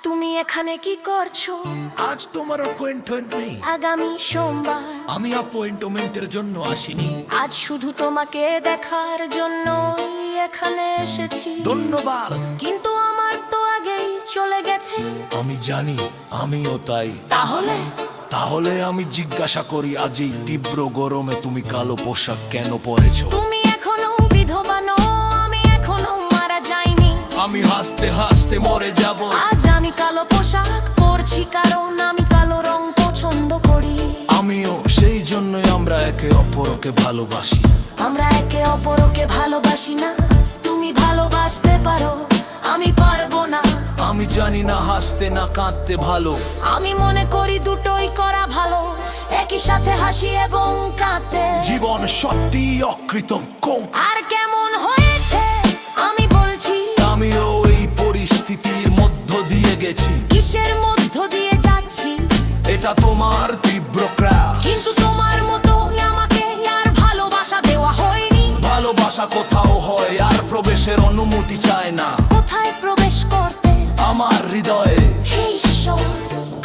তুমি এখানে কি করছো? আজ তোমার অ্যাপয়েন্টমেন্ট নেই। আগামী সোমবার। আমি অ্যাপয়েন্টমেন্টের জন্য আসিনি। আজ শুধু তোমাকে দেখার জন্যই এখানে এসেছি। ধন্যবাদ। কিন্তু আমার তো আগেই চলে গেছে। আমি জানি, আমিও তাই। তাহলে আমি জিজ্ঞাসা করি, আজ এই তীব্র গরমে তুমি কালো পোশাক কেন পরেছো? তুমি এখনো বিধবা নও, আমি এখনো মারা যাইনি। আমি হাসতে হাসতে মরে যাব। আজ আমি কালো পোশাক পরছি কারণ আমি কালো রং পছন্দ করি। আমিও, সেই জন্যই আমরা একে অপরকে ভালোবাসি। আমরা একে অপরকে ভালোবাসি না। তুমি ভালোবাসতে পারো, আমি পারবো না। আমি জানি না হাসতে না কাঁদতে ভালো। আমি মনে করি দুটোই করা ভালো, একই সাথে হাসি এবং কাঁদতে। জীবন সত্যি অকৃতজ্ঞ। আর কেমন হয়েছে আমি বলছি। আমিও এই পরিস্থিতির মধ্য দিয়ে গেছি। কিসের মধ্য দিয়ে যাচ্ছি? এটা তোমার তীব্র ক্রাফ। কিন্তু তোমার মতো আমাকে আর ভালোবাসা দেওয়া হয়নি। ভালোবাসা কোথাও হয় আর প্রবেশের অনুমতি চায় না। কোথায় প্রবেশ করতে? আমার হৃদয়ে। হে ঈশ্বর,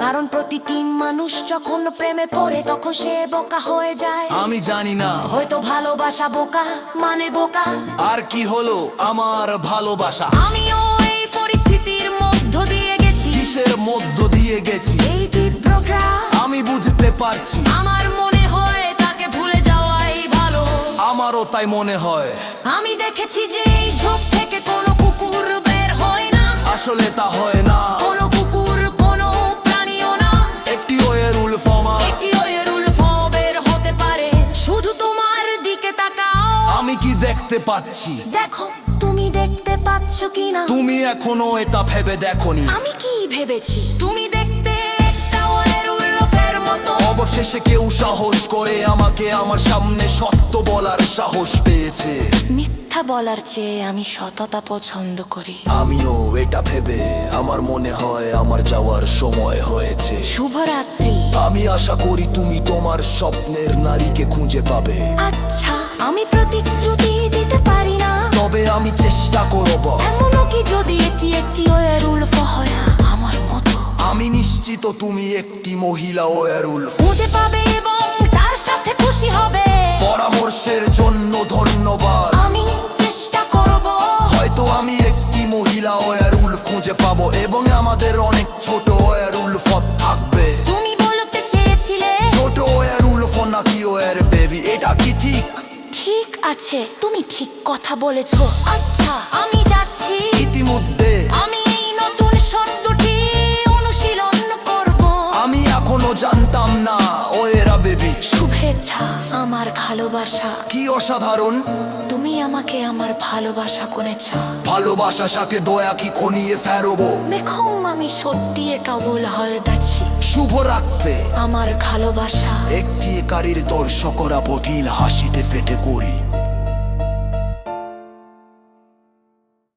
কারণ প্রতিটি মানুষ যখন প্রেমে পড়ে তখন সে বোকা হয়ে যায়। আমি জানি না হয়তো ভালোবাসা বোকা মানে বোকা। আর কি হলো আমার ভালোবাসা? আমিও এই পরিস্থিতির মধ্য দিয়ে গেছি। কিসের মধ্য দিয়ে গেছি? এই তীব্র গ্রাম। আমি বুঝতে পারছি। আমার মনে হয় তাকে ভুলে যাওয়াই ভালো। আমারও তাই মনে হয়। আমি দেখেছি যে এই ঝোপ থেকে কোনো কুকুর বের হয় না। আসলে তা হয় না। কোনো কুকুর কোনো প্রাণীও না। একটি ওয়ের উলফ আমার। একটি ওয়ের উলফ বের হতে পারে। শুধু তোমার দিকে তাকাও। আমি কি দেখতে পাচ্ছি? দেখো তুমি দেখতে পাচ্ছ কিনা। তুমি এখনো এটা ভেবে দেখোনি। আমি কি ভেবেছি? তুমি দেখতে একটা ওয়ের উলফের মতো। অবশেষে কেউ সাহস করে আমাকে আমার সামনে সত্য বলার সাহস পেয়েছে। মিথ্যা বলার চেয়ে আমি সততা পছন্দ করি। আমিও এটা ভেবে আমার মনে হয় আমার যাওয়ার সময় হয়েছে। শুভরাত্রি। আমি আশা করি তুমি তোমার স্বপ্নের নারীকে খুঁজে পাবে। আচ্ছা, আমি প্রতিশ্রুতি দিতে পারি না, তবে আমি চেষ্টা করব। এমনও কি যদি এটি একটি ওয়ের উলফ হয় আমার মতো। আমি নিশ্চিত তুমি একটি মহিলা ওয়ের উলফ খুঁজে পাবে এবং তার সাথে খুশি হবে। পরামর্শের জন্য ধন্যবাদ। আমি চেষ্টা করব। হয়তো আমি একটি মহিলা ওয়ের উলফ খুঁজে পাবো এবং আমাদের অনেক ছোট ওয়ের উলফ থাকবে। তুমি বলতে চেয়েছিলে ছোট ওয়ের উলফ নাকি ওয়ের বেবি, এটা কি ঠিক? ঠিক আছে, তুমি ঠিক কথা বলেছো। আচ্ছা, আমি যাচ্ছি। ইতিমধ্যে আমি এই নতুন শব্দটি অনুশীলন করব। আমি এখনো জানতাম না ওয়েরা বেবি। শুভেচ্ছা আমার ভালোবাসা। কি অসাধারণ। তুমি আমাকে আমার ভালোবাসা করেছ। ভালোবাসার সাথে দয়া কি খনিয়ে ফেরবো। দেখুন আমি সত্যি কাবুল হয়ে গেছি। শুভ রাত্রে আমার ভালোবাসা। একটি কারীর দর্শকরা বধিল হাসিতে ফেটে করি।